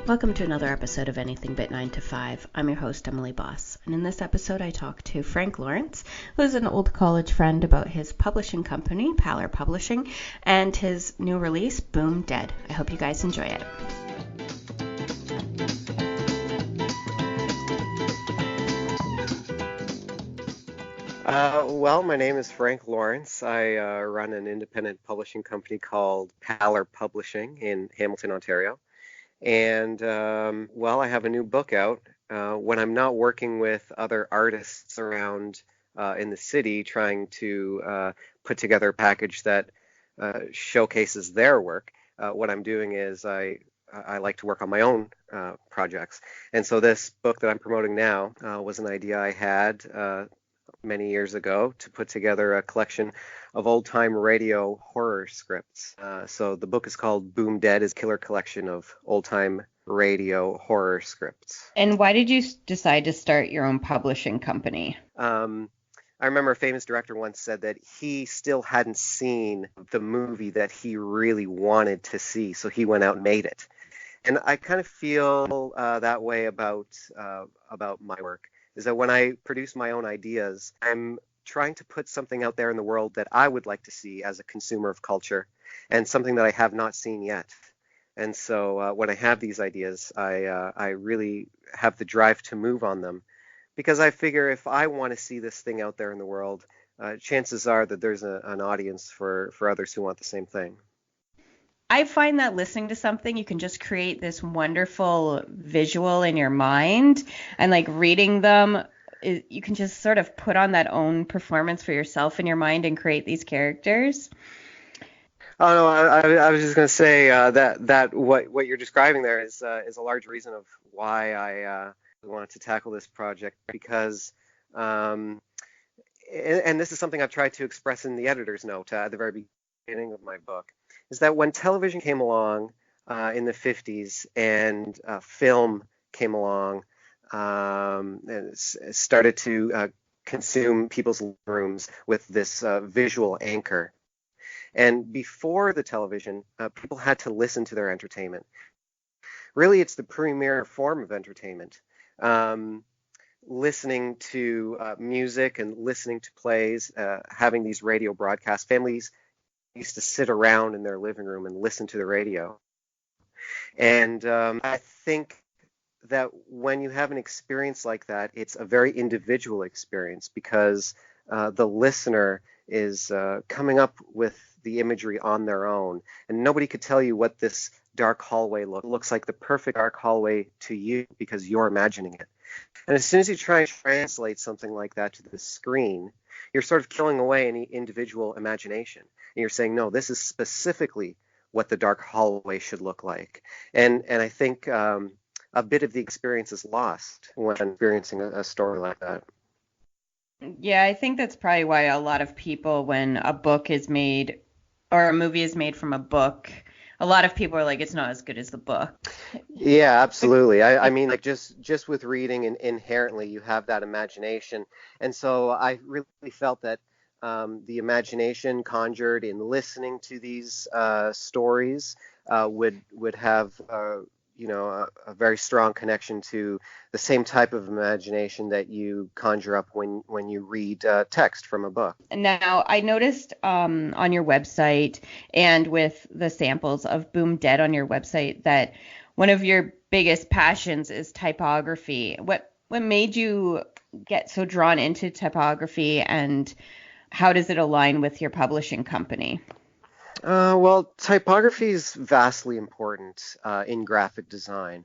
Welcome to another episode of Anything But 9 to 5. I'm your host, Emily Boss, and in this episode I talk to Frank Lawrence, who is an old college friend, about his publishing company, Paler Publishing, and his new release, Boom Dead. I hope you guys enjoy it. Well, my name is Frank Lawrence. I run an independent publishing company called Paler Publishing in Hamilton, Ontario. And, I have a new book out. When I'm not working with other artists around in the city trying to put together a package that showcases their work, what I'm doing is I like to work on my own projects. And so this book that I'm promoting now was an idea I had many years ago to put together a collection of old-time radio horror scripts. So the book is called Boom Dead, is Killer Collection of Old-Time Radio Horror Scripts. And why did you decide to start your own publishing company? I remember a famous director once said that he still hadn't seen the movie that he really wanted to see, so he went out and made it. And I kind of feel that way about my work, is that when I produce my own ideas, I'm trying to put something out there in the world that I would like to see as a consumer of culture, and something that I have not seen yet. And so when I have these ideas, I really have the drive to move on them, because I figure if I want to see this thing out there in the world, chances are that there's an audience for others who want the same thing. I find that listening to something, you can just create this wonderful visual in your mind, and like reading them, you can just sort of put on that own performance for yourself in your mind and create these characters. Oh no, I was just going to say that what you're describing there is a large reason of why I wanted to tackle this project, because and this is something I've tried to express in the editor's note at the very beginning of my book, is that when television came along in the 50s and film came along and started to consume people's rooms with this visual anchor. And before the television, people had to listen to their entertainment. Really, it's the premier form of entertainment. Listening to music and listening to plays, having these radio broadcasts. Families used to sit around in their living room and listen to the radio. And I think that when you have an experience like that, it's a very individual experience, because the listener is coming up with the imagery on their own. And nobody could tell you what this dark hallway looks like the perfect dark hallway to you, because you're imagining it. And as soon as you try and translate something like that to the screen, you're sort of killing away any individual imagination. And you're saying, no, this is specifically what the dark hallway should look like. And I think a bit of the experience is lost when experiencing a story like that. Yeah, I think that's probably why a lot of people, when a book is made or a movie is made from a book, a lot of people are like, it's not as good as the book. Yeah, absolutely. I mean, like just with reading, and inherently you have that imagination. And so I really felt that the imagination conjured in listening to these stories would have a very strong connection to the same type of imagination that you conjure up when you read text from a book. Now, I noticed on your website and with the samples of Boom Dead on your website that one of your biggest passions is typography. What made you get so drawn into typography, and how does it align with your publishing company? Well, typography is vastly important in graphic design.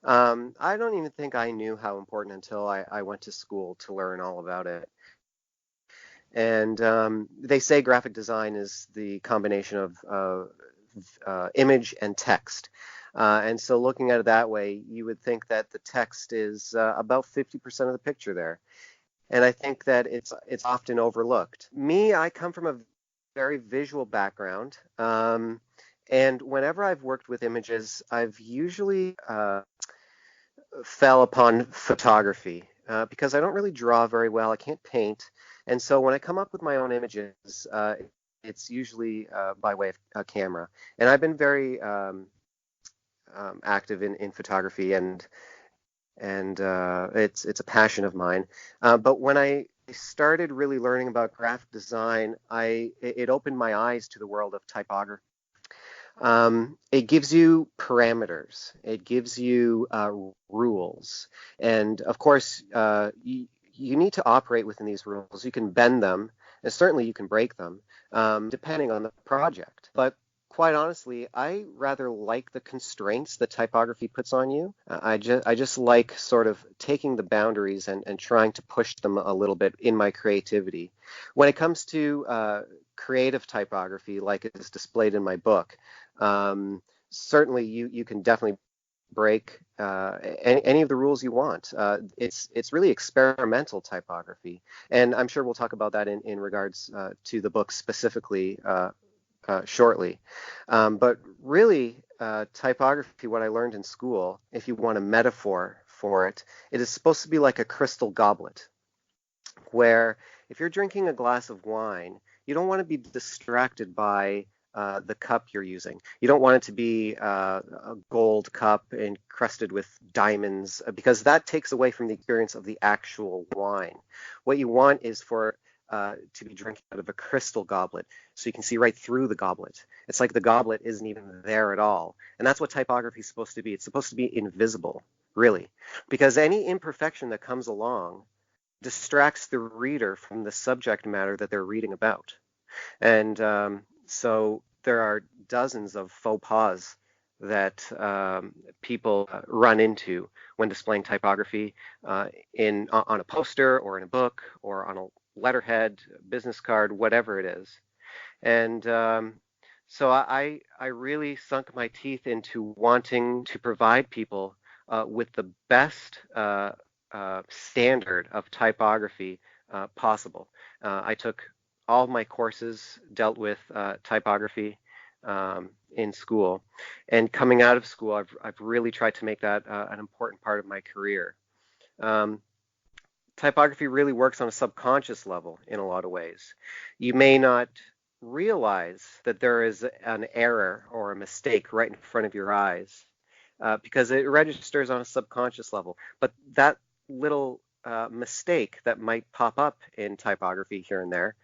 I don't even think I knew how important until I went to school to learn all about it. And they say graphic design is the combination of image and text. And so looking at it that way, you would think that the text is about 50% of the picture there. And I think that it's often overlooked. Me, I come from a very visual background. And whenever I've worked with images, I've usually fell upon photography because I don't really draw very well. I can't paint. And so when I come up with my own images, it's usually by way of a camera. And I've been very active in photography, and it's a passion of mine. But when I started really learning about graphic design, it opened my eyes to the world of typography. It gives you parameters. It gives you rules, and of course, you need to operate within these rules. You can bend them, and certainly you can break them, depending on the project. But quite honestly, I rather like the constraints that typography puts on you. I just like sort of taking the boundaries and trying to push them a little bit in my creativity. When it comes to creative typography, like it is displayed in my book, certainly you can definitely break any of the rules you want. It's really experimental typography, and I'm sure we'll talk about that in regards to the book specifically shortly. But really, typography, what I learned in school, if you want a metaphor for it, it is supposed to be like a crystal goblet, where if you're drinking a glass of wine, you don't want to be distracted by the cup you're using. You don't want it to be a gold cup encrusted with diamonds, because that takes away from the experience of the actual wine. What you want is for to be drinking out of a crystal goblet, so you can see right through the goblet. It's like the goblet isn't even there at all. And that's what typography is supposed to be. It's supposed to be invisible, really, because any imperfection that comes along distracts the reader from the subject matter that they're reading about. And so there are dozens of faux pas that people run into when displaying typography on a poster or in a book or on a letterhead, business card, whatever it is. And so I really sunk my teeth into wanting to provide people with the best standard of typography possible. I took all of my courses dealt with typography in school, and coming out of school, I've really tried to make that an important part of my career. Typography really works on a subconscious level in a lot of ways. You may not realize that there is an error or a mistake right in front of your eyes because it registers on a subconscious level. But that little mistake that might pop up in typography here and there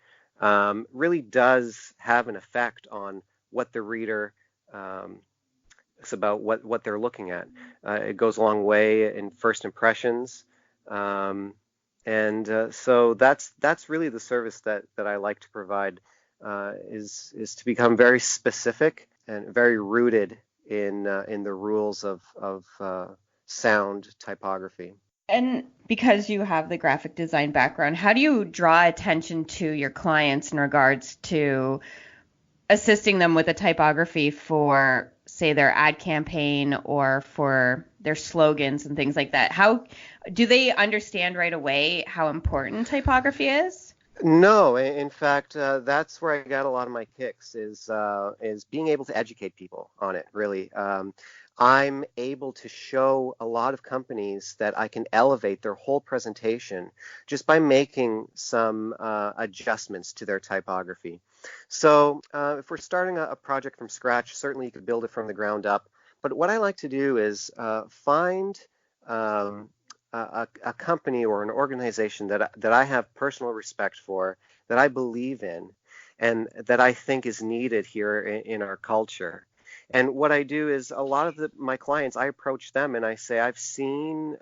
really does have an effect on what the reader is about, what they're looking at. It goes a long way in first impressions. And so that's really the service that I like to provide, is to become very specific and very rooted in the rules of sound typography. And because you have the graphic design background, how do you draw attention to your clients in regards to assisting them with a typography for, say, their ad campaign or for their slogans and things like that? How do they understand right away how important typography is? No, in fact, that's where I got a lot of my kicks, is being able to educate people on it, really. I'm able to show a lot of companies that I can elevate their whole presentation just by making some adjustments to their typography. So if we're starting a project from scratch, certainly you could build it from the ground up. But what I like to do is find a company or an organization that I have personal respect for, that I believe in, and that I think is needed here in our culture. And what I do is, a lot of my clients, I approach them and I say, I've seen,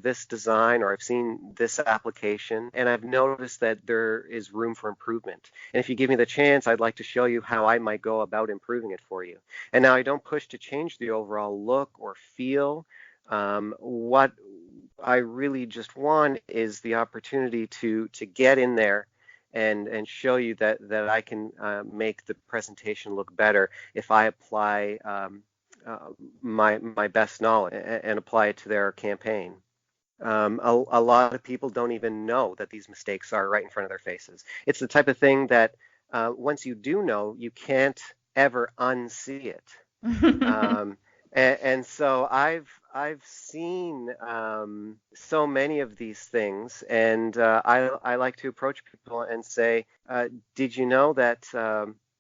this design, or I've seen this application, and I've noticed that there is room for improvement. And if you give me the chance, I'd like to show you how I might go about improving it for you. And now I don't push to change the overall look or feel. What I really just want is the opportunity to get in there and show you that I can make the presentation look better if I apply my best knowledge and apply it to their campaign. A lot of people don't even know that these mistakes are right in front of their faces. It's the type of thing that once you do know, you can't ever unsee it. And so I've seen so many of these things, and I like to approach people and say, did you know that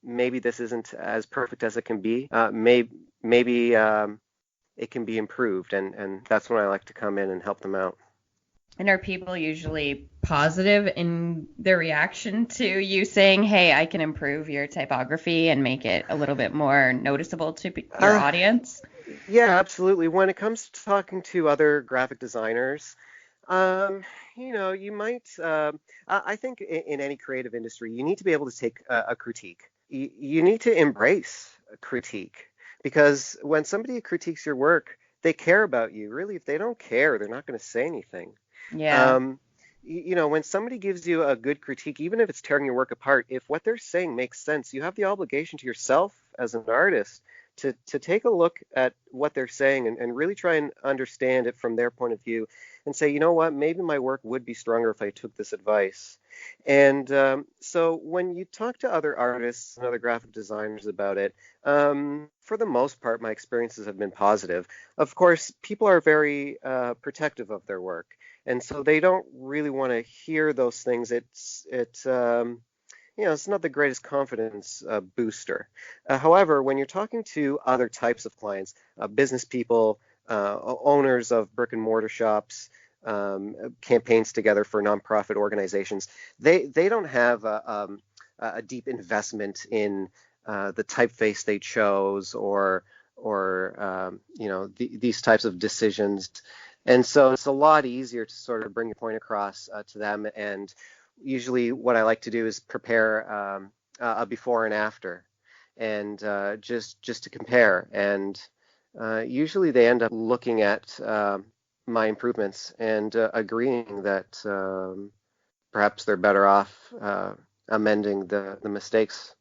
maybe this isn't as perfect as it can be? Maybe it can be improved, and that's when I like to come in and help them out. And are people usually positive in their reaction to you saying, "Hey, I can improve your typography and make it a little bit more noticeable to your Uh, audience"? yeah, absolutely. When it comes to talking to other graphic designers, Um, you might. I think in any creative industry, you need to be able to take a critique. You need to embrace a critique because when somebody critiques your work, they care about you. Really, if they don't care, they're not going to say anything. Yeah. Um, when somebody gives you a good critique, even if it's tearing your work apart, if what they're saying makes sense, you have the obligation to yourself as an artist to take a look at what they're saying and really try and understand it from their point of view and say, you know what, maybe my work would be stronger if I took this advice. And so when you talk to other artists and other graphic designers about it, for the most part, my experiences have been positive. Of course, people are very protective of their work, and so they don't really want to hear those things. It's not the greatest confidence booster. However, when you're talking to other types of clients, business people, owners of brick and mortar shops, campaigns together for nonprofit organizations, they don't have a deep investment in the typeface they chose or these types of decisions. And so it's a lot easier to sort of bring your point across to them. And usually what I like to do is prepare a before and after, and just to compare. And usually they end up looking at my improvements and agreeing that perhaps they're better off amending the mistakes.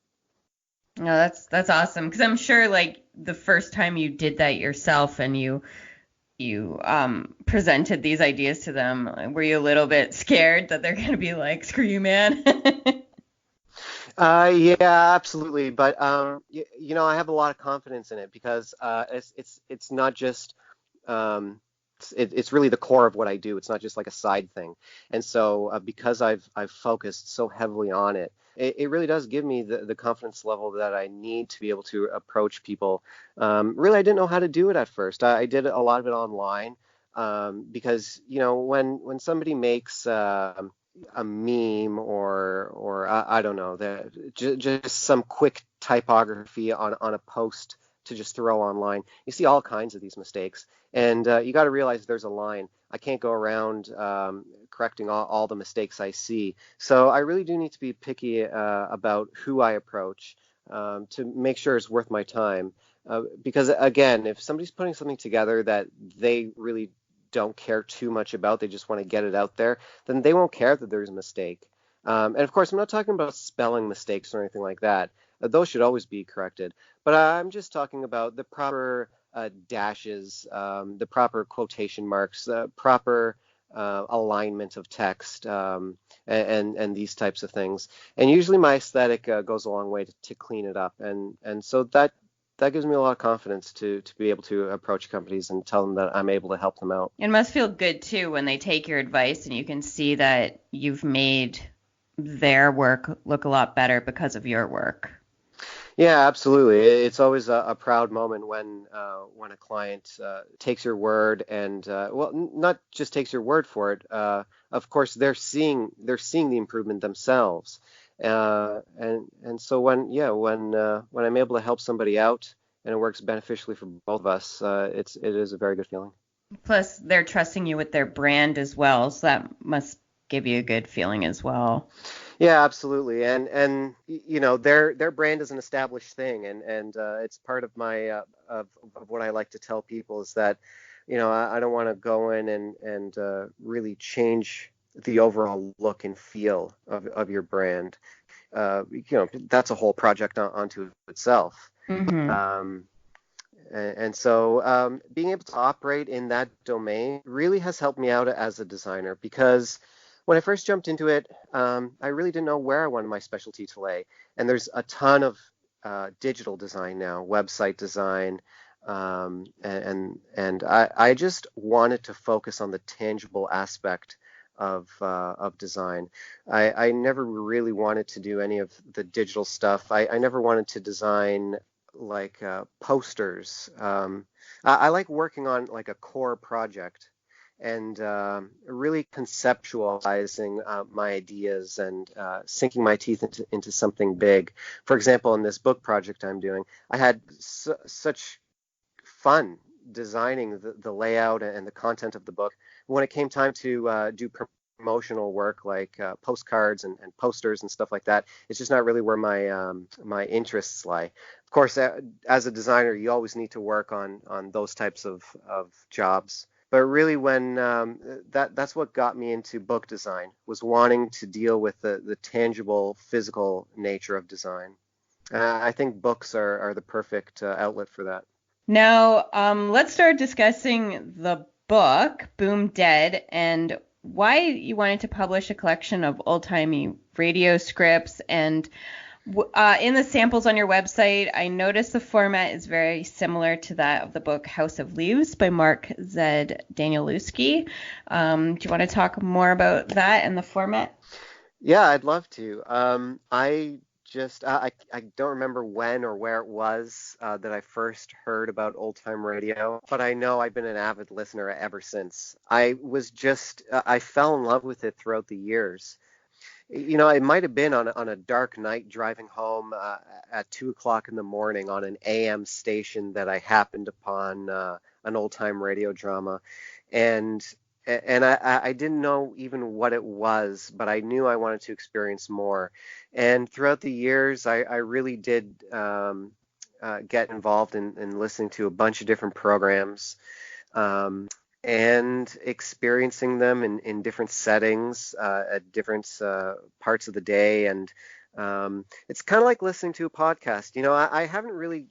No, that's awesome because I'm sure like the first time you did that yourself and you presented these ideas to them, were you a little bit scared that they're gonna be like, "Screw you, man"? Yeah, absolutely. But I have a lot of confidence in it because it's not just um, it's really the core of what I do. It's not just like a side thing. And so because I've focused so heavily on it, it really does give me the confidence level that I need to be able to approach people. Really, I didn't know how to do it at first. I did a lot of it online because when somebody makes a meme or I don't know, just some quick typography on a post to just throw online. You see all kinds of these mistakes, and you got to realize there's a line. I can't go around correcting all the mistakes I see. So I really do need to be picky about who I approach to make sure it's worth my time. Because again, if somebody's putting something together that they really don't care too much about, they just want to get it out there, then they won't care that there's a mistake. And of course, I'm not talking about spelling mistakes or anything like that. Those should always be corrected. But I'm just talking about the proper dashes, the proper quotation marks, proper alignment of text, and these types of things. And usually my aesthetic goes a long way to clean it up. And so that gives me a lot of confidence to be able to approach companies and tell them that I'm able to help them out. It must feel good too when they take your advice and you can see that you've made their work look a lot better because of your work. Yeah, absolutely. It's always a proud moment when a client takes your word and not just takes your word for it. Of course, they're seeing the improvement themselves, and so when I'm able to help somebody out and it works beneficially for both of us, it is a very good feeling. Plus, they're trusting you with their brand as well, so that must give you a good feeling as well. Yeah, absolutely. And their brand is an established thing, and it's part of my of what I like to tell people is that I don't want to go in and really change the overall look and feel of your brand. That's a whole project onto itself. Hmm. Um, and so being able to operate in that domain really has helped me out as a designer because when I first jumped into it, I really didn't know where I wanted my specialty to lay. And there's a ton of digital design now, website design, And I just wanted to focus on the tangible aspect of design. I never really wanted to do any of the digital stuff. I never wanted to design like posters. I like working on like a core project and really conceptualizing my ideas and sinking my teeth into something big. For example, in this book project I'm doing, I had such fun designing the layout and the content of the book. When it came time to do promotional work like postcards and posters and stuff like that, it's just not really where my interests lie. Of course, as a designer, you always need to work on those types of jobs. But really, when that's what got me into book design, was wanting to deal with the tangible, physical nature of design. I think books are the perfect outlet for that. Now, let's start discussing the book, Boom Dead, and why you wanted to publish a collection of old-timey radio scripts. And in the samples on your website, I noticed the format is very similar to that of the book House of Leaves by Mark Z. Danielewski. Do you want to talk more about that and the format? Yeah, I'd love to. I don't remember when or where it was that I first heard about old time radio, but I know I've been an avid listener ever since. I fell in love with it throughout the years. You know, it might have been on a dark night driving home at 2 o'clock in the morning on an AM station that I happened upon an old time radio drama, and I didn't know even what it was, but I knew I wanted to experience more. And throughout the years, I really did get involved in listening to a bunch of different programs. And experiencing them in different settings at different parts of the day. And it's kind of like listening to a podcast. You know, I haven't really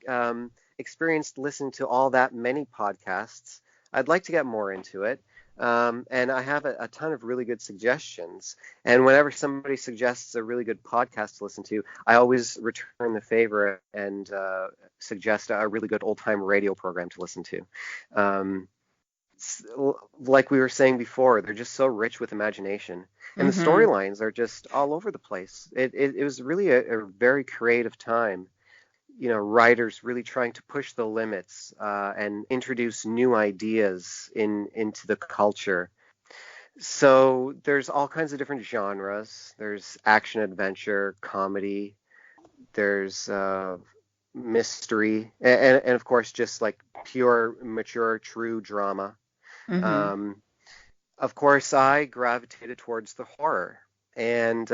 experienced listening to all that many podcasts. I'd like to get more into it. And I have a ton of really good suggestions. And whenever somebody suggests a really good podcast to listen to, I always return the favor and suggest a really good old-time radio program to listen to. Like we were saying before, they're just so rich with imagination, and the storylines are just all over the place. It was really a very creative time. You know, writers really trying to push the limits and introduce new ideas into the culture. So there's all kinds of different genres. There's action, adventure, comedy. There's mystery, and of course just like pure, mature, true drama. Um, of course, I gravitated towards the horror, and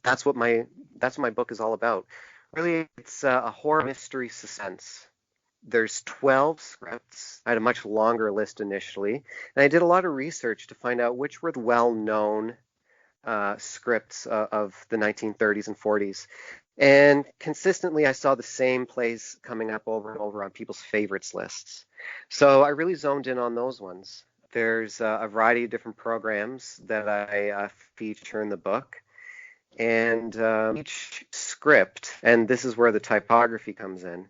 that's what my book is all about. Really, it's a horror mystery suspense. There's 12 scripts. I had a much longer list initially, and I did a lot of research to find out which were the well-known scripts of the 1930s and 40s. And consistently, I saw the same plays coming up over and over on people's favorites lists. So I really zoned in on those ones. There's a variety of different programs that I feature in the book. And each script, and this is where the typography comes in,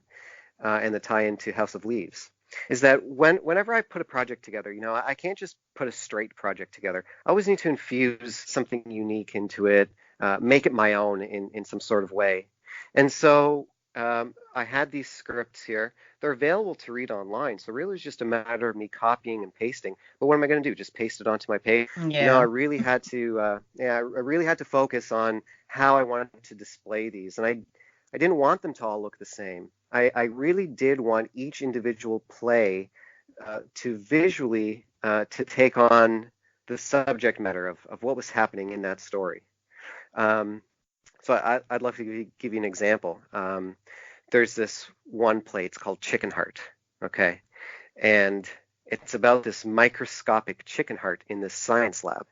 and the tie into House of Leaves, is that whenever I put a project together, you know, I can't just put a straight project together. I always need to infuse something unique into it, make it my own in some sort of way. And so I had these scripts here. They're available to read online. So really it's just a matter of me copying and pasting. But what am I going to do? Just paste it onto my page? Yeah. No, I really had to focus on how I wanted to display these. And I didn't want them to all look the same. I really did want each individual play to visually to take on the subject matter of what was happening in that story. So I'd love to give you an example. There's this one play, it's called Chicken Heart, okay? And it's about this microscopic chicken heart in this science lab.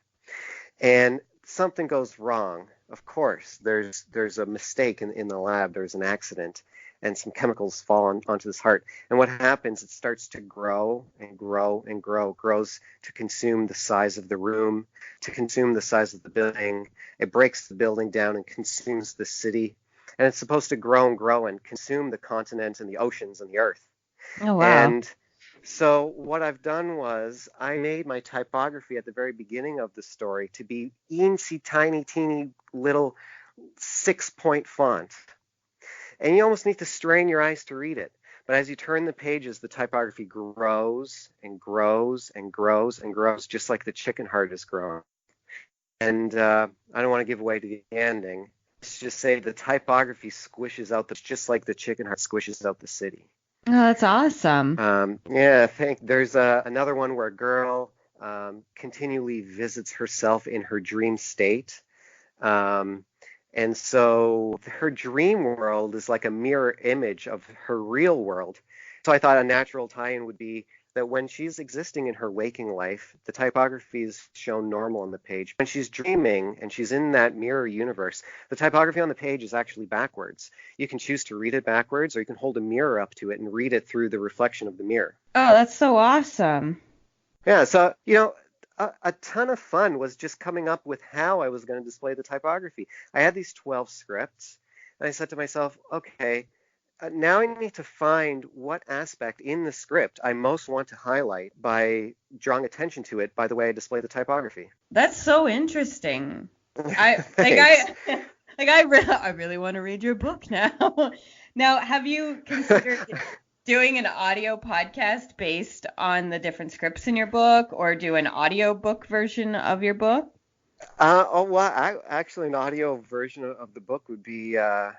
And something goes wrong. Of course, there's a mistake in the lab, there's an accident, and some chemicals fall onto this heart. And what happens, it starts to grow and grow and grow, grows to consume the size of the room, to consume the size of the building. It breaks the building down and consumes the city. And it's supposed to grow and grow and consume the continent and the oceans and the earth. Oh, wow. And so what I've done was I made my typography at the very beginning of the story to be eensy tiny teeny little 6-point font. And you almost need to strain your eyes to read it. But as you turn the pages, the typography grows and grows and grows and grows, just like the chicken heart is growing. And I don't want to give away to the ending. Let's just say the typography squishes out just like the chicken heart squishes out the city. Oh, that's awesome. Yeah, I think there's another one where a girl continually visits herself in her dream state. Um, and so her dream world is like a mirror image of her real world. So I thought a natural tie-in would be that when she's existing in her waking life, the typography is shown normal on the page. When she's dreaming and she's in that mirror universe, the typography on the page is actually backwards. You can choose to read it backwards, or you can hold a mirror up to it and read it through the reflection of the mirror. Oh, that's so awesome. Yeah, so, a ton of fun was just coming up with how I was going to display the typography. I had these 12 scripts, and I said to myself, okay, now I need to find what aspect in the script I most want to highlight by drawing attention to it by the way I display the typography. That's so interesting. I really want to read your book now. Now, have you considered doing an audio podcast based on the different scripts in your book, or do an audio book version of your book? Actually, an audio version of the book would be a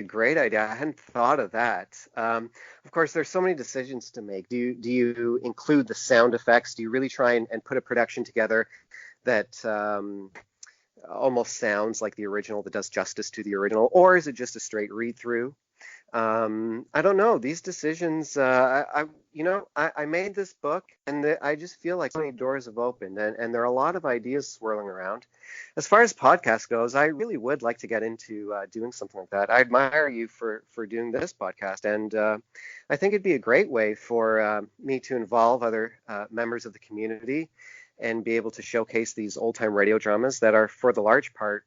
great idea. I hadn't thought of that. Of course, there's so many decisions to make. Do you include the sound effects? Do you really try and put a production together that almost sounds like the original, that does justice to the original, or is it just a straight read through? I don't know. These decisions, I made this book, and I just feel like so many doors have opened, and there are a lot of ideas swirling around. As far as podcast goes, I really would like to get into doing something like that. I admire you for doing this podcast, and I think it'd be a great way for me to involve other members of the community and be able to showcase these old-time radio dramas that are, for the large part,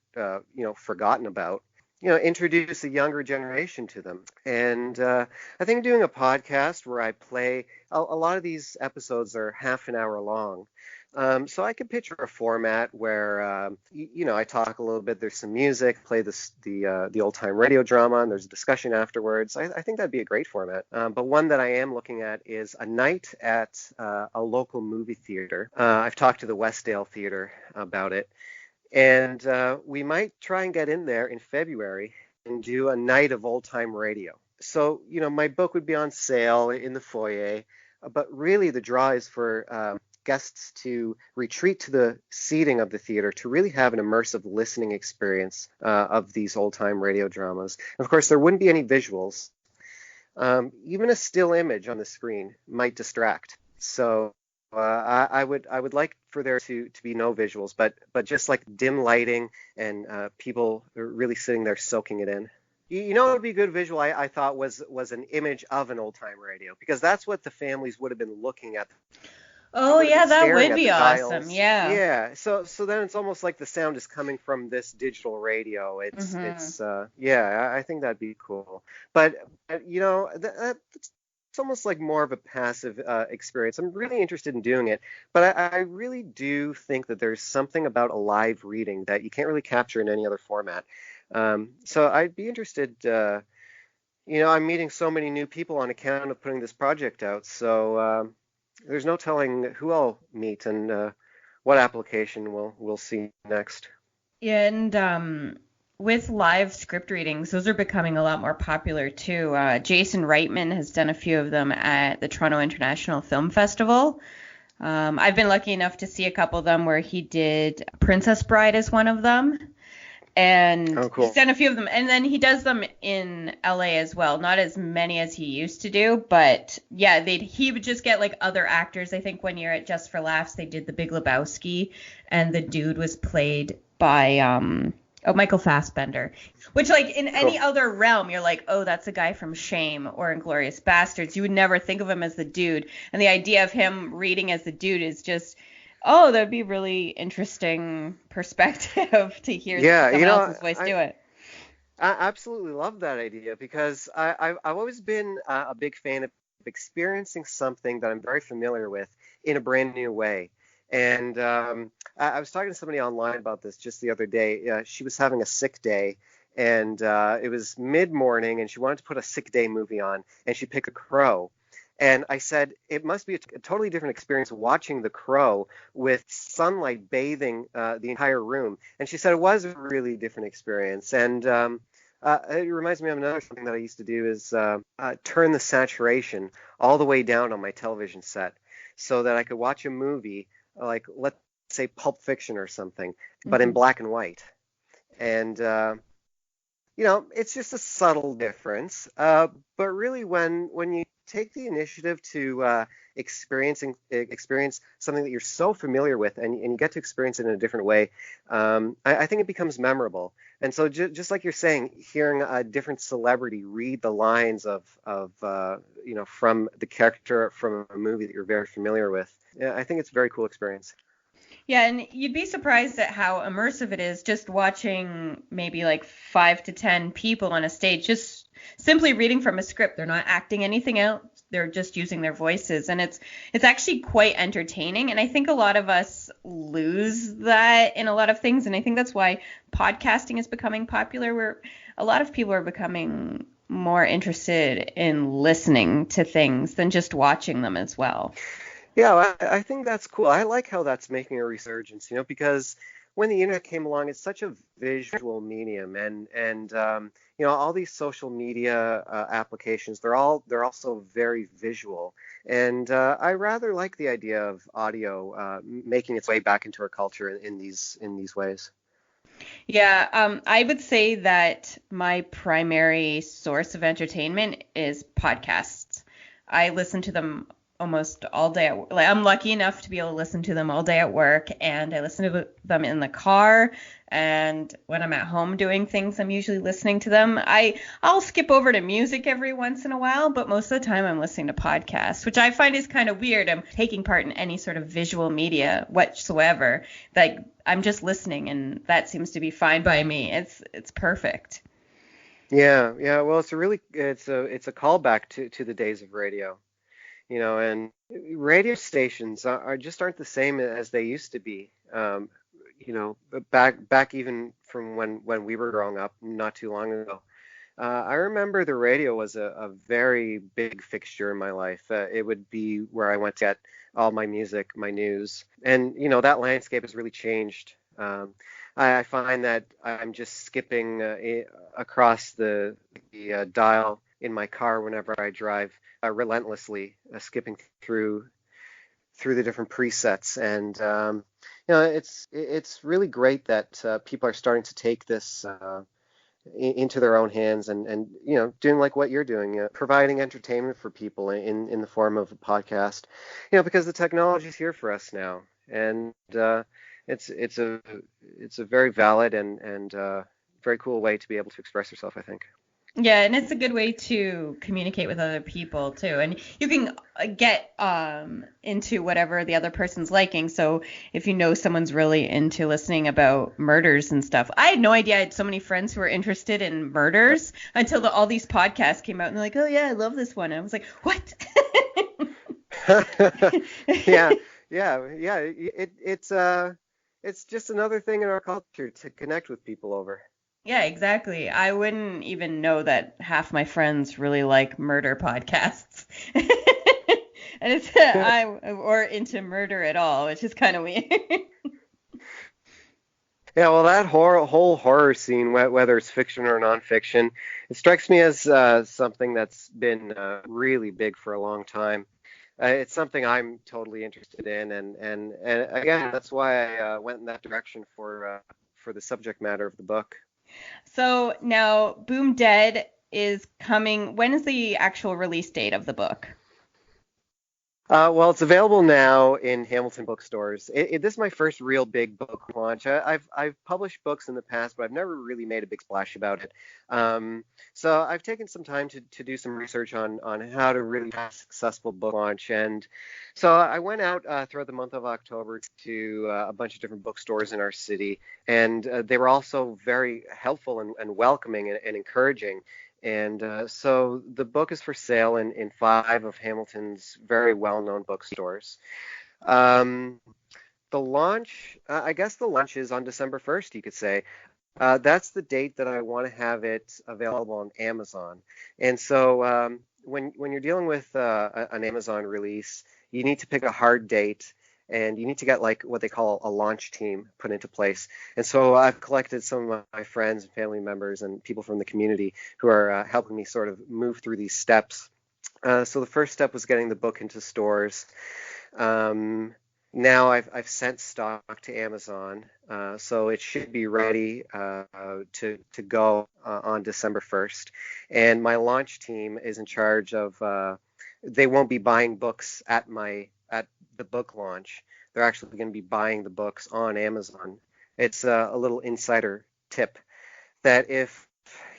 forgotten about. Introduce a younger generation to them. And I think doing a podcast where I play, a lot of these episodes are half an hour long. So I could picture a format where, I talk a little bit, there's some music, play the old-time radio drama, and there's a discussion afterwards. I think that'd be a great format. But one that I am looking at is a night at a local movie theater. I've talked to the Westdale Theater about it. And we might try and get in there in February and do a night of old-time radio. So, my book would be on sale in the foyer, but really the draw is for guests to retreat to the seating of the theater to really have an immersive listening experience of these old-time radio dramas. And of course, there wouldn't be any visuals. Even a still image on the screen might distract. So I would like for there to be no visuals, but just like dim lighting and people really sitting there soaking it in. What would be a good visual, I thought, was an image of an old-time radio, because that's what the families would have been looking at. Oh, yeah, that would be awesome. Dials. Yeah. Yeah. So then it's almost like the sound is coming from this digital radio. It's I think that'd be cool. But it's almost like more of a passive experience. I'm really interested in doing it, but I really do think that there's something about a live reading that you can't really capture in any other format. So I'd be interested. I'm meeting so many new people on account of putting this project out. So there's no telling who I'll meet and what application we'll see next. Yeah, and with live script readings, those are becoming a lot more popular too. Jason Reitman has done a few of them at the Toronto International Film Festival. I've been lucky enough to see a couple of them where he did Princess Bride as one of them. And cool. He's done a few of them. And then he does them in LA as well. Not as many as he used to do. But yeah, he would just get like other actors. I think one year at Just for Laughs, they did The Big Lebowski. And the dude was played by Michael Fassbender. Which like in any other realm, you're like, oh, that's a guy from Shame or Inglourious Bastards. You would never think of him as the dude. And the idea of him reading as the dude is just... Oh, that'd be really interesting perspective to hear someone else's voice do it. I absolutely love that idea, because I've always been a big fan of experiencing something that I'm very familiar with in a brand new way. And I was talking to somebody online about this just the other day. She was having a sick day, and it was mid-morning, and she wanted to put a sick day movie on, and she picked The Crow. And I said, it must be a totally different experience watching The Crow with sunlight bathing the entire room. And she said it was a really different experience. And it reminds me of another something that I used to do is turn the saturation all the way down on my television set so that I could watch a movie like, let's say, Pulp Fiction or something, but in black and white. And it's just a subtle difference. But really, when you take the initiative to experience something that you're so familiar with, and you get to experience it in a different way, I think it becomes memorable. And so just like you're saying, hearing a different celebrity read the lines of from the character from a movie that you're very familiar with, I think it's a very cool experience. Yeah, and you'd be surprised at how immersive it is just watching maybe like 5 to 10 people on a stage, just simply reading from a script. They're not acting anything out. They're just using their voices, and it's actually quite entertaining. And I think a lot of us lose that in a lot of things, and I think that's why podcasting is becoming popular, where a lot of people are becoming more interested in listening to things than just watching them as well. Yeah, I think that's cool. I like how that's making a resurgence, because when the internet came along, it's such a visual medium, and all these social media applications, they're also very visual, and I rather like the idea of audio making its way back into our culture in these ways. Yeah, I would say that my primary source of entertainment is podcasts. I listen to them almost all day. I'm lucky enough to be able to listen to them all day at work, and I listen to them in the car, and when I'm at home doing things, I'm usually listening to them. I'll skip over to music every once in a while, but most of the time I'm listening to podcasts, which I find is kind of weird. I'm taking part in any sort of visual media whatsoever. Like, I'm just listening, and that seems to be fine by me. It's perfect. Yeah. Well, it's a callback to the days of radio. And radio stations aren't the same as they used to be. Back even from when we were growing up, not too long ago. I remember the radio was a very big fixture in my life. It would be where I went to get all my music, my news, and that landscape has really changed. I find that I'm just skipping across the dial in my car whenever I drive, relentlessly skipping through the different presets, and it's really great that people are starting to take this into their own hands, and doing like what you're doing, providing entertainment for people in the form of a podcast, because the technology is here for us now, and it's a very valid and very cool way to be able to express yourself, I think. Yeah, and it's a good way to communicate with other people too. And you can get into whatever the other person's liking. So if you know someone's really into listening about murders and stuff. I had no idea I had so many friends who were interested in murders until all these podcasts came out, and they're like, "Oh yeah, I love this one." And I was like, "What?" Yeah. It's just another thing in our culture to connect with people over. Yeah, exactly. I wouldn't even know that half my friends really like murder podcasts. And or into murder at all, which is kind of weird. Yeah, well, that whole horror scene, whether it's fiction or nonfiction, it strikes me as something that's been really big for a long time. It's something I'm totally interested in, and again, that's why I went in that direction for the subject matter of the book. So now Boom Dead is coming. When is the actual release date of the book? Well, it's available now in Hamilton bookstores. This is my first real big book launch. I've published books in the past, but I've never really made a big splash about it. So I've taken some time to do some research on how to really have a successful book launch. And so I went out throughout the month of October to a bunch of different bookstores in our city, and they were also very helpful and welcoming and encouraging. And so the book is for sale in 5 of Hamilton's very well-known bookstores. Um, the launch, I guess the launch is on December 1st, you could say. That's the date that I want to have it available on Amazon. And so when you're dealing with an Amazon release, you need to pick a hard date, and you need to get like what they call a launch team put into place. And so I've collected some of my friends and family members and people from the community who are helping me sort of move through these steps. So the first step was getting the book into stores. Um, Now I've sent stock to Amazon, so it should be ready to go on December 1st. And my launch team is in charge of. They won't be buying books at the book launch. They're actually going to be buying the books on Amazon. It's a little insider tip that if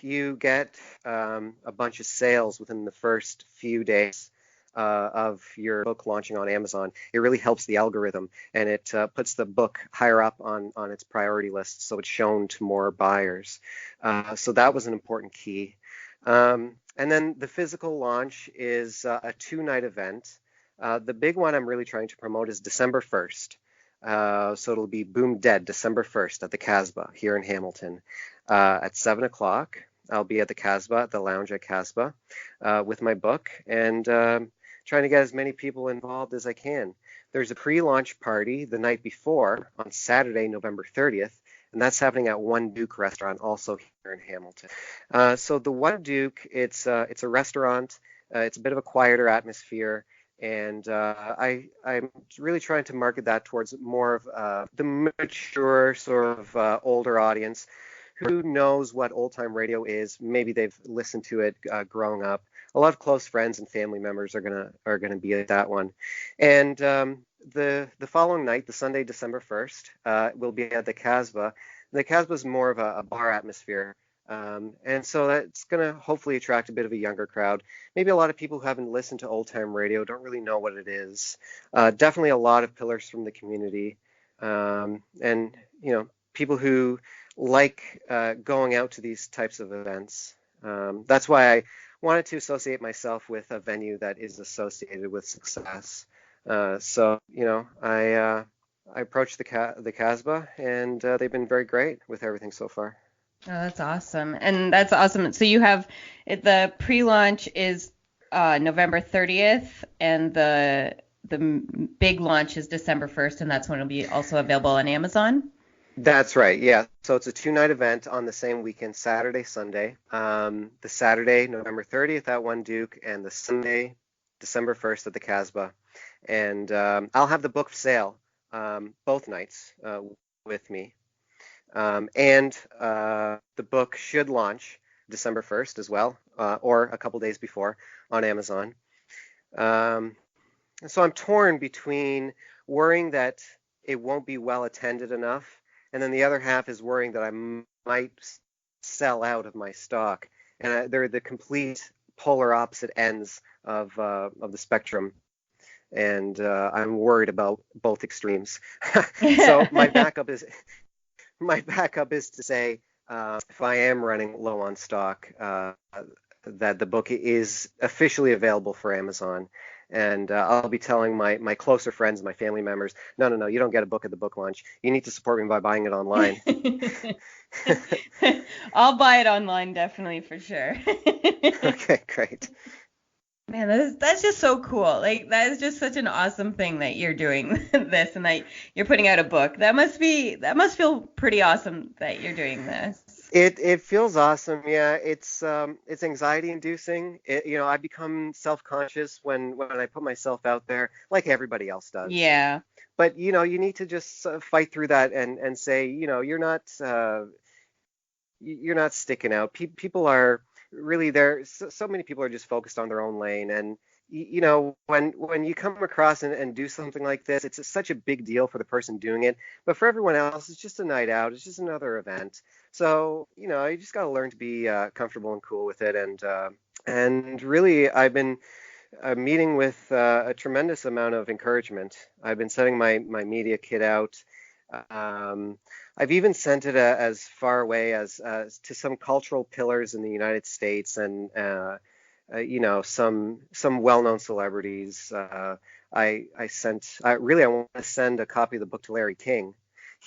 you get a bunch of sales within the first few days of your book launching on Amazon, it really helps the algorithm, and it puts the book higher up on its priority list, so it's shown to more buyers. So that was an important key. And then the physical launch is a 2-night event. The big one I'm really trying to promote is December 1st. So it'll be Boom Dead, December 1st at the Casbah here in Hamilton at 7 o'clock. I'll be at the Casbah, at the lounge at Casbah, with my book, and trying to get as many people involved as I can. There's a pre-launch party the night before on Saturday, November 30th, and that's happening at One Duke Restaurant, also here in Hamilton. So the One Duke, it's a restaurant. It's a bit of a quieter atmosphere, and I'm really trying to market that towards more of the mature, sort of older audience who knows what old time radio is. Maybe they've listened to it growing up. A lot of close friends and family members are gonna be at that one. And the following night, the Sunday, December 1st, we'll be at the Casbah. The Casbah is more of a bar atmosphere. And so that's going to hopefully attract a bit of a younger crowd. Maybe a lot of people who haven't listened to old time radio don't really know what it is. Definitely a lot of pillars from the community. And, people who like going out to these types of events. That's why I wanted to associate myself with a venue that is associated with success. I approached the Casbah, and they've been very great with everything so far. Oh, that's awesome. And that's awesome. So you have the pre-launch is November 30th, and the big launch is December 1st, and that's when it'll be also available on Amazon. That's right. Yeah. So it's a 2-night event on the same weekend, Saturday, Sunday. The Saturday, November 30th at One Duke, and the Sunday, December 1st at the Casbah. And I'll have the book for sale both nights with me. And the book should launch December 1st as well, or a couple days before on Amazon. So I'm torn between worrying that it won't be well attended enough, and then the other half is worrying that I might sell out of my stock. And they're the complete polar opposite ends of the spectrum. And I'm worried about both extremes. So my backup is to say, if I am running low on stock, that the book is officially available for Amazon. And I'll be telling my closer friends, my family members, no, you don't get a book at the book launch. You need to support me by buying it online. I'll buy it online, definitely, for sure. Okay, great. Man, that's just so cool. Like, that is just such an awesome thing that you're doing this, and that you're putting out a book. That must feel pretty awesome that you're doing this. It feels awesome. Yeah, it's anxiety inducing. I become self-conscious when I put myself out there, like everybody else does. Yeah. But you need to just fight through that and say, you're not sticking out. People are really there. So many people are just focused on their own lane, and when you come across and do something like this, it's such a big deal for the person doing it. But for everyone else, it's just a night out. It's just another event. So, you just got to learn to be comfortable and cool with it. And really, I've been meeting with a tremendous amount of encouragement. I've been setting my media kit out. I've even sent it as far away as to some cultural pillars in the United States, and some well-known celebrities. I sent. Really, I want to send a copy of the book to Larry King.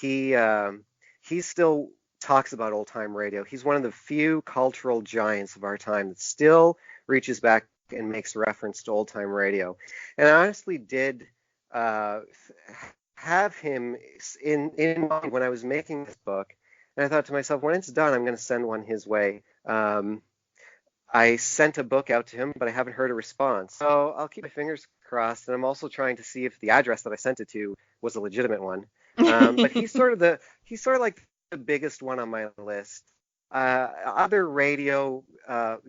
He still talks about old time radio. He's one of the few cultural giants of our time that still reaches back and makes reference to old time radio. And I honestly did have him in mind when I was making this book. And I thought to myself, when it's done, I'm going to send one his way. I sent a book out to him, but I haven't heard a response. So I'll keep my fingers crossed. And I'm also trying to see if the address that I sent it to was a legitimate one. But he's sort of like the biggest one on my list. Other radio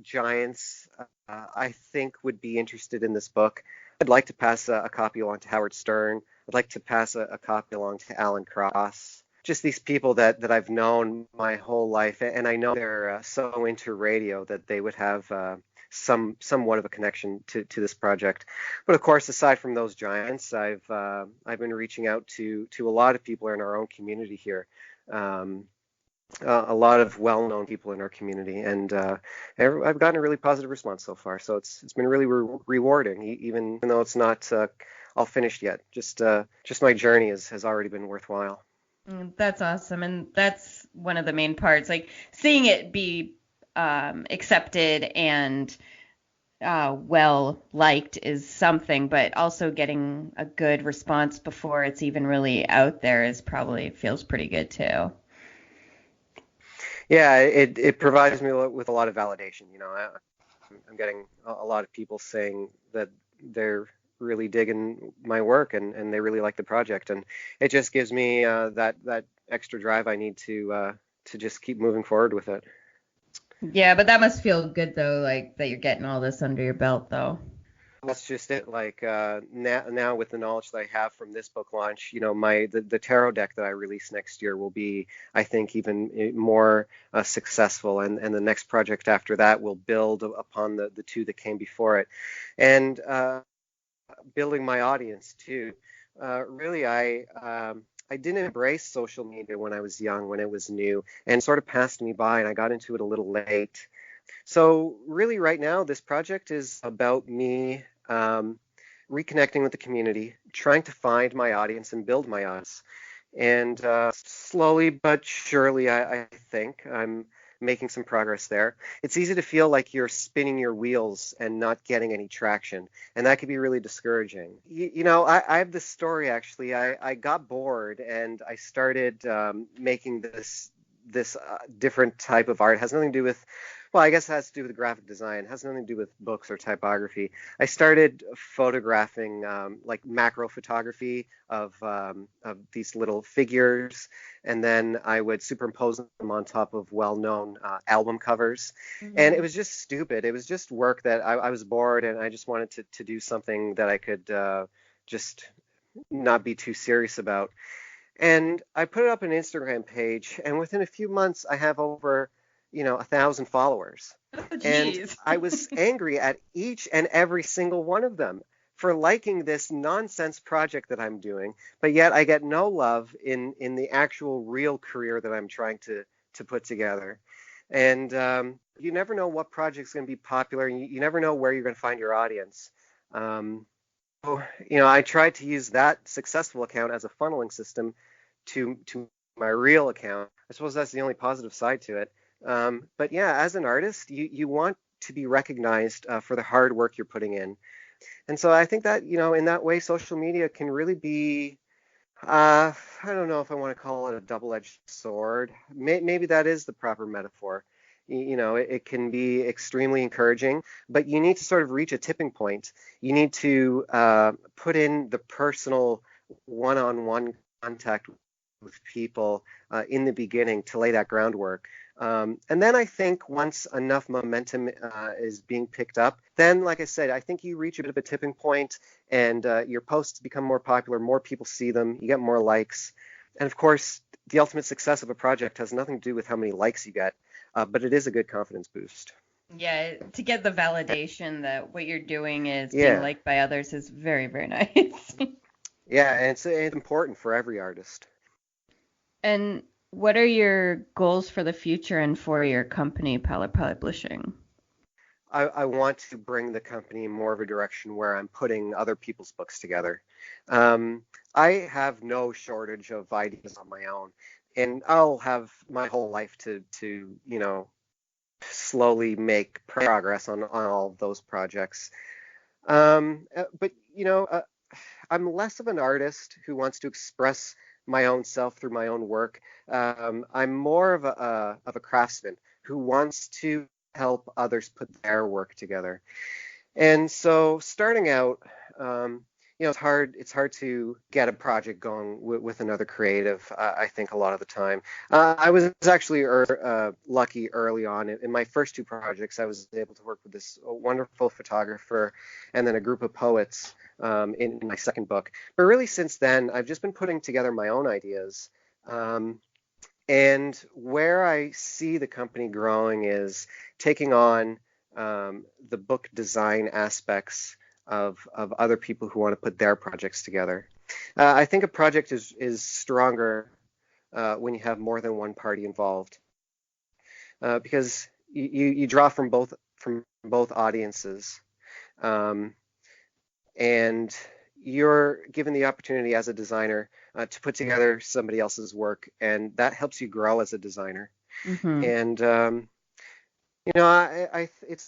giants, I think, would be interested in this book. I'd like to pass a copy along to Howard Stern. I'd like to pass a copy along to Alan Cross. Just these people that I've known my whole life, and I know they're so into radio that they would have somewhat of a connection to this project. But of course, aside from those giants, I've been reaching out to a lot of people in our own community here. A lot of well-known people in our community, and I've gotten a really positive response so far. So it's been really rewarding, even though it's not all finished yet. Just my journey has already been worthwhile. That's awesome, and that's one of the main parts. Like seeing it be accepted and well liked is something, but also getting a good response before it's even really out there feels pretty good too. Yeah, it provides me with a lot of validation. I'm getting a lot of people saying that they're really digging my work and they really like the project, and it just gives me that extra drive I need to just keep moving forward with it. Yeah, but that must feel good though, like that you're getting all this under your belt though. That's just it. Like now with the knowledge that I have from this book launch, the tarot deck that I release next year will be, I think, even more successful, and the next project after that will build upon the two that came before it, and building my audience too. Really, I didn't embrace social media when I was young, when it was new, and sort of passed me by, and I got into it a little late. So really right now, this project is about me reconnecting with the community, trying to find my audience and build my audience. And slowly but surely, I think I'm making some progress there. It's easy to feel like you're spinning your wheels and not getting any traction, and that can be really discouraging. I have this story actually. I got bored and I started making this different type of art. It has nothing to do with, well, I guess it has to do with graphic design. It has nothing to do with books or typography. I started photographing like macro photography of these little figures, and then I would superimpose them on top of well-known album covers. Mm-hmm. And it was just stupid. It was just work that I was bored, and I just wanted to do something that I could just not be too serious about. And I put it up an Instagram page, and within a few months, I have over 1,000 followers. Oh, and I was angry at each and every single one of them for liking this nonsense project that I'm doing, but yet I get no love in the actual real career that I'm trying to put together. And you never know what project's going to be popular, and you never know where you're going to find your audience. I tried to use that successful account as a funneling system to my real account. I suppose that's the only positive side to it. But yeah, as an artist, you want to be recognized for the hard work you're putting in. And so I think that, in that way, social media can really be, I don't know if I want to call it a double-edged sword. Maybe that is the proper metaphor. It can be extremely encouraging, but you need to sort of reach a tipping point. You need to put in the personal one-on-one contact with people in the beginning to lay that groundwork. And then I think once enough momentum is being picked up, then, like I said, I think you reach a bit of a tipping point, and your posts become more popular, more people see them, you get more likes. And of course, the ultimate success of a project has nothing to do with how many likes you get, but it is a good confidence boost. Yeah, to get the validation that what you're doing is being liked by others is very, very nice. Yeah, and it's important for every artist. And what are your goals for the future and for your company, Pala Publishing? I want to bring the company in more of a direction where I'm putting other people's books together. Um, I have no shortage of ideas on my own, and I'll have my whole life to slowly make progress on all of those projects. But I'm less of an artist who wants to express my own self through my own work. I'm more of a craftsman who wants to help others put their work together. And so starting out, it's hard to get a project going with another creative. I think a lot of the time. I was actually lucky early on in my first two projects. I was able to work with this wonderful photographer and then a group of poets in my second book. But really, since then, I've just been putting together my own ideas. And where I see the company growing is taking on the book design aspects of other people who want to put their projects together. I think a project is stronger when you have more than one party involved, because you draw from both audiences, um, and you're given the opportunity as a designer to put together somebody else's work, and that helps you grow as a designer. Mm-hmm. And it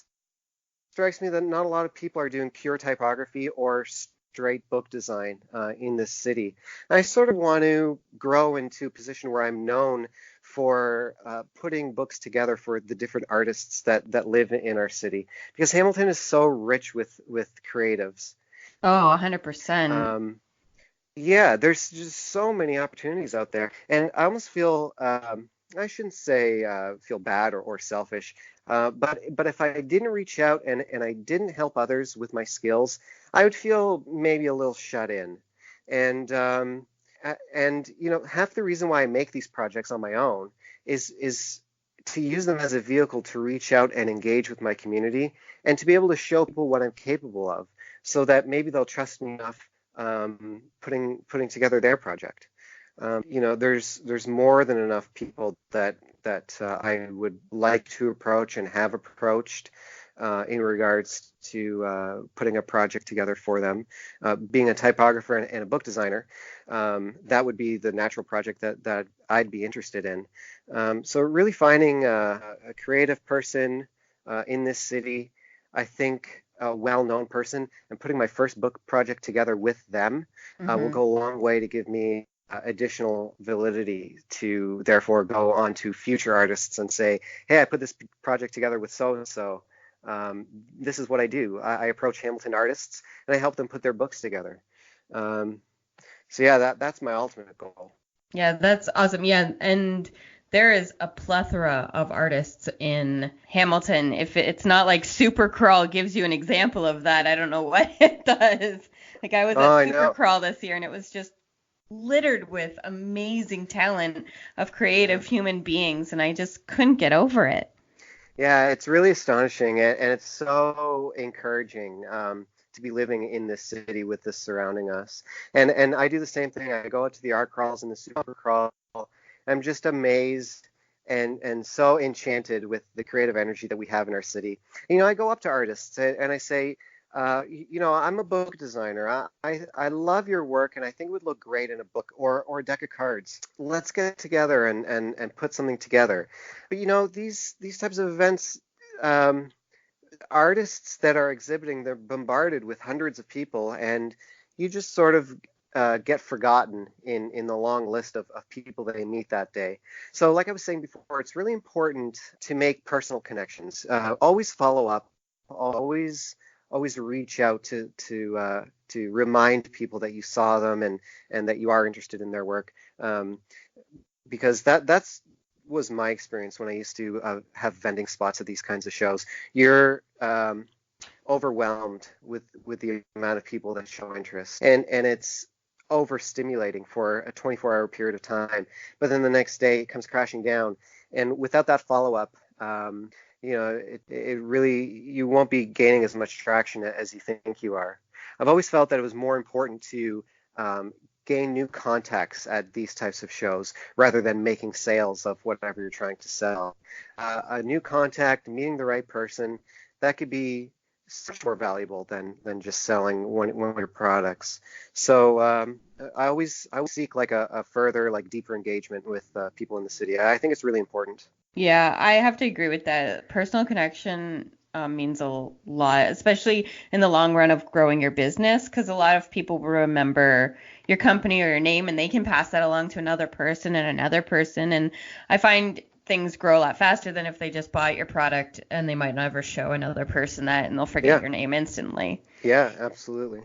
strikes me that not a lot of people are doing pure typography or straight book design in this city. I sort of want to grow into a position where I'm known for putting books together for the different artists that live in our city, because Hamilton is so rich with creatives. Oh, 100%. Um, yeah, there's just so many opportunities out there, and I almost feel I shouldn't say feel bad or selfish, but if I didn't reach out and I didn't help others with my skills, I would feel maybe a little shut in, and half the reason why I make these projects on my own is to use them as a vehicle to reach out and engage with my community and to be able to show people what I'm capable of, so that maybe they'll trust me enough putting together their project. There's more than enough people that I would like to approach and have approached in regards to putting a project together for them. Being a typographer and a book designer, that would be the natural project that I'd be interested in. So really finding a creative person in this city, I think a well-known person, and putting my first book project together with them will Mm-hmm. go a long way to give me additional validity to therefore go on to future artists and say, hey, I put this project together with so and so. This is what I do. I approach Hamilton artists and I help them put their books together. Um, so yeah, that's my ultimate goal. Yeah, that's awesome. Yeah, and there is a plethora of artists in Hamilton. If it's not like Supercrawl gives you an example of that, I don't know what it does. Like I was Oh, at I know. Supercrawl this year and it was just littered with amazing talent of Yeah. creative human beings and I just couldn't get over it. Yeah, it's really astonishing, and it's so encouraging to be living in this city with this surrounding us. And I do the same thing. I go out to the art crawls and the super crawl. I'm just amazed and so enchanted with the creative energy that we have in our city. I go up to artists and I say, I'm a book designer. I love your work, and I think it would look great in a book or a deck of cards. Let's get together and put something together. But these types of events, um, artists that are exhibiting, they're bombarded with hundreds of people, and you just sort of get forgotten in the long list of people that they meet that day. So, like I was saying before, it's really important to make personal connections. Always follow up. Always reach out to remind people that you saw them and that you are interested in their work. Because that's was my experience when I used to have vending spots at these kinds of shows. You're overwhelmed with the amount of people that show interest, and it's overstimulating for a 24-hour period of time. But then the next day it comes crashing down, and without that follow-up, it really, you won't be gaining as much traction as you think you are. I've always felt that it was more important to gain new contacts at these types of shows rather than making sales of whatever you're trying to sell. A new contact, meeting the right person, that could be much more valuable than just selling one of your products. So I always seek like a further, like deeper engagement with people in the city. I think it's really important. Yeah, I have to agree with that. Personal connection means a lot, especially in the long run of growing your business, because a lot of people will remember your company or your name, and they can pass that along to another person and another person. And I find things grow a lot faster than if they just bought your product and they might never show another person that, and they'll forget Yeah, your name instantly. yeah, absolutely.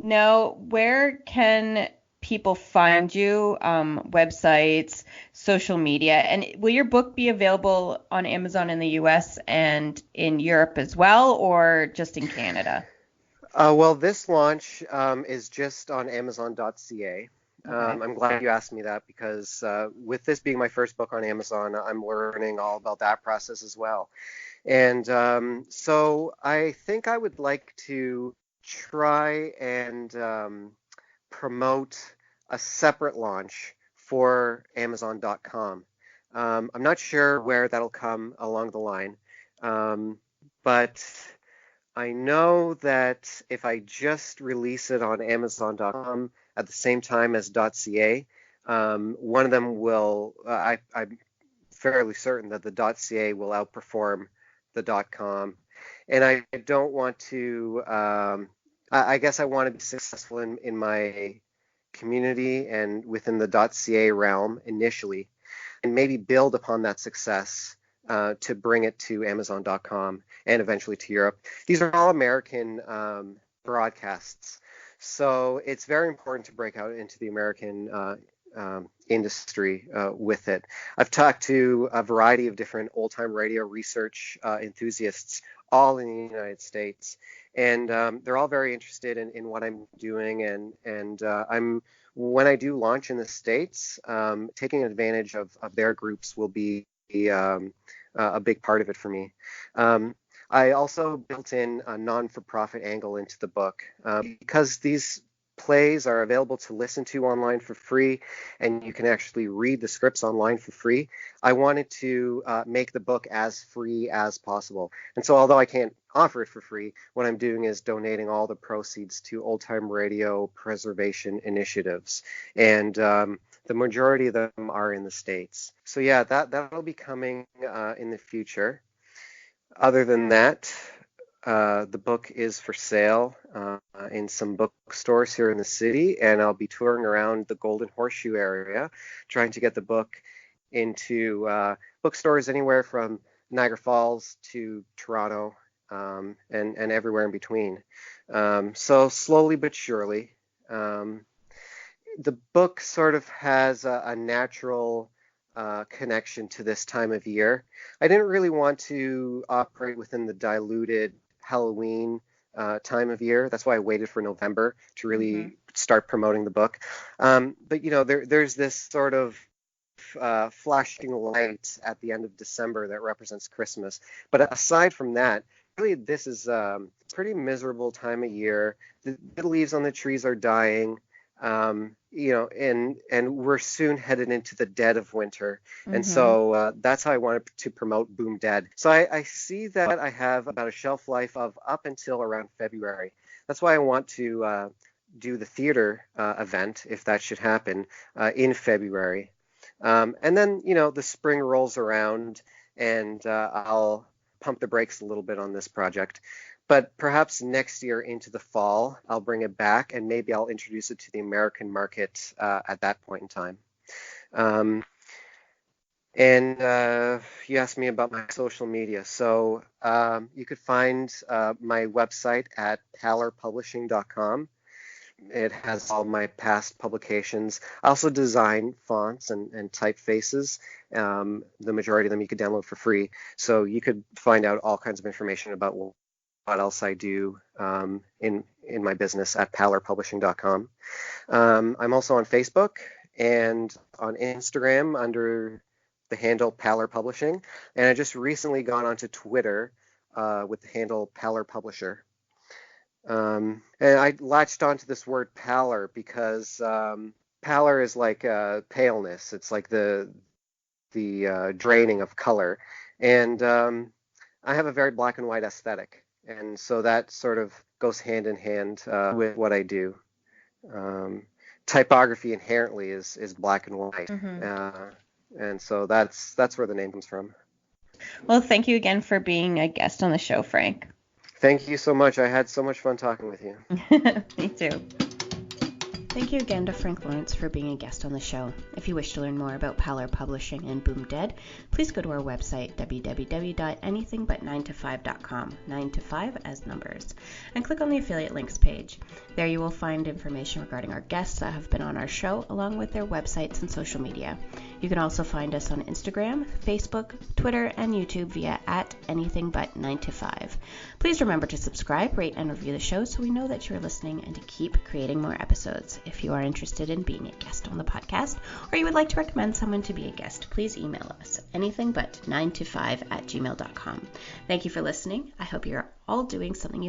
Now, where can people find you? Websites, social media, and will your book be available on Amazon in the US and in Europe as well, or just in Canada? Well, this launch is just on Amazon.ca. Okay. I'm glad you asked me that because with this being my first book on Amazon, I'm learning all about that process as well. And so I think I would like to try and promote a separate launch for Amazon.com. I'm not sure where that'll come along the line, but I know that if I just release it on Amazon.com at the same time as .ca, one of them will. I'm fairly certain that the .ca will outperform the .com, and I don't want to. I guess I want to be successful in my community and within the .ca realm initially, and maybe build upon that success to bring it to Amazon.com and eventually to Europe. These are all American broadcasts, so it's very important to break out into the American industry with it. I've talked to a variety of different old-time radio research enthusiasts, all in the United States, and they're all very interested in what I'm doing, and I'm when I do launch in the States, taking advantage of their groups will be a big part of it for me. I also built in a non-for-profit angle into the book because these plays are available to listen to online for free, and you can actually read the scripts online for free. I wanted to make the book as free as possible. And so although I can't offer it for free, what I'm doing is donating all the proceeds to old time radio preservation initiatives. And the majority of them are in the States. So yeah, that'll be coming in the future. Other than that, the book is for sale in some bookstores here in the city, and I'll be touring around the Golden Horseshoe area, trying to get the book into bookstores anywhere from Niagara Falls to Toronto, and everywhere in between. So slowly but surely, the book sort of has a natural connection to this time of year. I didn't really want to operate within the diluted Halloween time of year. That's why I waited for November to Hmm. really start promoting the book. But there's this sort of flashing light at the end of December that represents Christmas. But aside from that, really this is a pretty miserable time of year. The leaves on the trees are dying. And we're soon headed into the dead of winter, and Hmm. so that's how I wanted to promote Boom Dead. So I see that I have about a shelf life of up until around February. That's why I want to do the theater event, if that should happen, in February. And then, the spring rolls around, and I'll pump the brakes a little bit on this project. But perhaps next year into the fall, I'll bring it back, and maybe I'll introduce it to the American market at that point in time. Um, and you asked me about my social media. So you could find my website at pallerpublishing.com. It has all my past publications. I also design fonts and typefaces. The majority of them you could download for free. So you could find out all kinds of information about what else I do in my business at pallerpublishing.com. I'm also on Facebook and on Instagram under the handle Paller Publishing. And I just recently gone onto Twitter with the handle Paller Publisher. And I latched onto this word pallor because pallor is like paleness. It's like the draining of color, and I have a very black and white aesthetic, and so that sort of goes hand in hand with what I do. Um, Typography inherently is black and white, and so that's where the name comes from. Well, thank you again for being a guest on the show, Frank. Thank you so much. I had so much fun talking with you. Me too. Thank you again to Frank Lawrence for being a guest on the show. If you wish to learn more about Pallor Publishing and Boom Dead, please go to our website, www.anythingbut9to5.com, 9 to 5 as numbers, and click on the affiliate links page. There you will find information regarding our guests that have been on our show, along with their websites and social media. You can also find us on Instagram, Facebook, Twitter, and YouTube via @anythingbut9to5. Please remember to subscribe, rate, and review the show so we know that you're listening and to keep creating more episodes. If you are interested in being a guest on the podcast, or you would like to recommend someone to be a guest, please email us anythingbut9to5@gmail.com. Thank you for listening. I hope you're all doing something you